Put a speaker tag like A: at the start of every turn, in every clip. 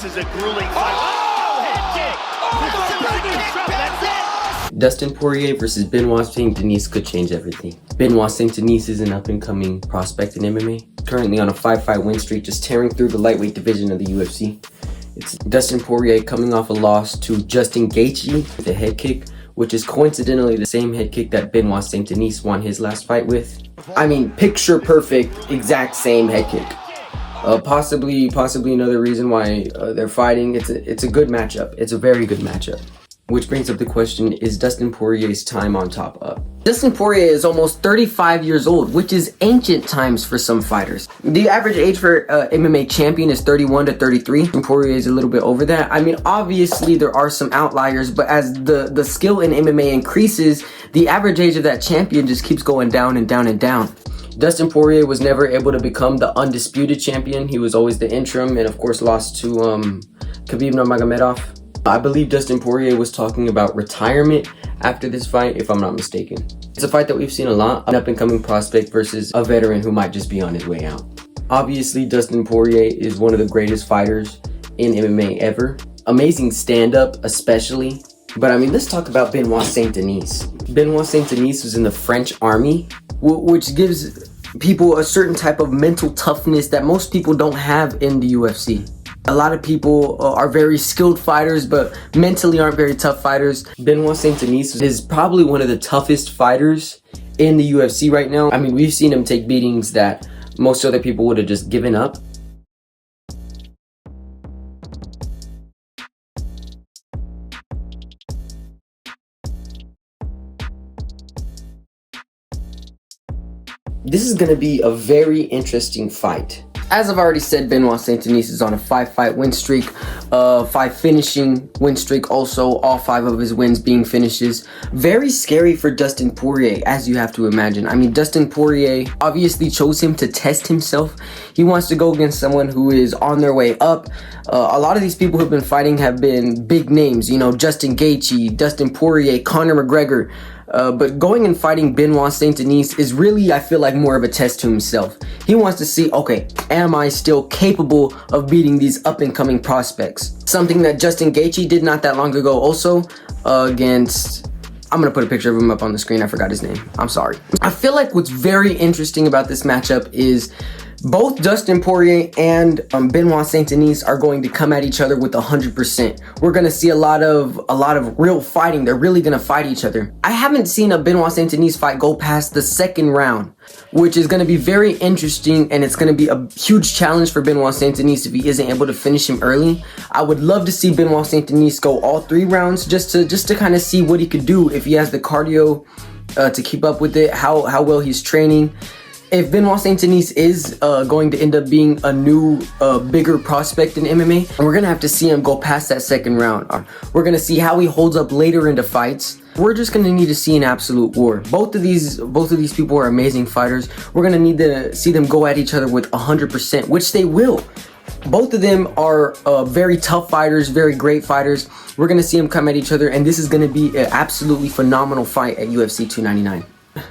A: this is a grueling fight. Oh, head kick! That's it!
B: Dustin Poirier versus Benoit Saint-Denis could change everything. Benoit Saint-Denis is an up-and-coming prospect in MMA, currently on a 5-fight win streak, just tearing through the lightweight division of the UFC. It's Dustin Poirier coming off a loss to Justin Gaethje with a head kick, which is coincidentally the same head kick that Benoit Saint-Denis won his last fight with. I mean, picture perfect, exact same head kick. Possibly another reason why they're fighting. It's a good matchup. It's a very good matchup. Which brings up the question, is Dustin Poirier's time on top up? Dustin Poirier is almost 35 years old, which is ancient times for some fighters. The average age for MMA champion is 31 to 33, and Poirier is a little bit over that. I mean, obviously there are some outliers, but as the skill in MMA increases, the average age of that champion just keeps going down and down and down. Dustin Poirier was never able to become the undisputed champion. He was always the interim, and of course lost to Khabib Nurmagomedov. I believe Dustin Poirier was talking about retirement after this fight, if I'm not mistaken. It's a fight that we've seen a lot, an up-and-coming prospect versus a veteran who might just be on his way out. Obviously, Dustin Poirier is one of the greatest fighters in MMA ever. Amazing stand-up, especially. But I mean, let's talk about Benoit Saint-Denis. Benoit Saint-Denis was in the French army, which gives people a certain type of mental toughness that most people don't have in the UFC. A lot of people are very skilled fighters, but mentally aren't very tough fighters. Benoit Saint-Denis is probably one of the toughest fighters in the UFC right now. I mean, we've seen him take beatings that most other people would have just given up. This is going to be a very interesting fight. As I've already said, Benoit Saint-Denis is on a 5-fight win streak, 5 finishing win streak also, all 5 of his wins being finishes. Very scary for Dustin Poirier, as you have to imagine. I mean, Dustin Poirier obviously chose him to test himself. He wants to go against someone who is on their way up. A lot of these people who've been fighting have been big names, you know, Justin Gaethje, Dustin Poirier, Conor McGregor. But going and fighting Benoit Saint-Denis is really, I feel like, more of a test to himself. He wants to see, okay, am I still capable of beating these up-and-coming prospects? Something that Justin Gaethje did not that long ago also against... I'm going to put a picture of him up on the screen. I forgot his name. I'm sorry. I feel like what's very interesting about this matchup is both Dustin Poirier and Benoit Saint-Denis are going to come at each other with 100%. We're going to see a lot of real fighting. They're really going to fight each other. I haven't seen a Benoit Saint-Denis fight go past the second round, which is going to be very interesting, and it's going to be a huge challenge for Benoit Saint-Denis if he isn't able to finish him early. I would love to see Benoit Saint-Denis go all 3 rounds just to kind of see what he could do if he has the cardio to keep up with it, how well he's training. If Benoit Saint-Denis is going to end up being a new, bigger prospect in MMA, and we're going to have to see him go past that second round. We're going to see how he holds up later into fights. We're just going to need to see an absolute war. Both of these people are amazing fighters. We're going to need to see them go at each other with 100%, which they will. Both of them are very tough fighters, very great fighters. We're going to see them come at each other, and this is going to be an absolutely phenomenal fight at UFC 299.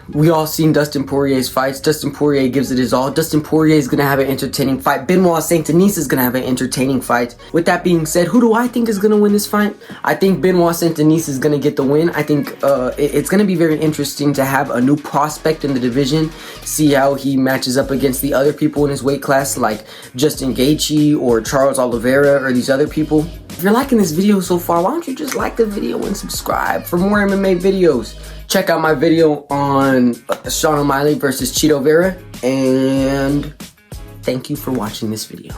B: We all seen Dustin Poirier's fights. Dustin Poirier gives it his all. Dustin Poirier is going to have an entertaining fight. Benoit Saint-Denis is going to have an entertaining fight. With that being said, who do I think is going to win this fight? I think Benoit Saint-Denis is going to get the win. I think it's going to be very interesting to have a new prospect in the division, see how he matches up against the other people in his weight class like Justin Gaethje or Charles Oliveira or these other people. If you're liking this video so far, why don't you just like the video and subscribe for more MMA videos? Check out my video on Sean O'Malley versus Chito Vera, and thank you for watching this video.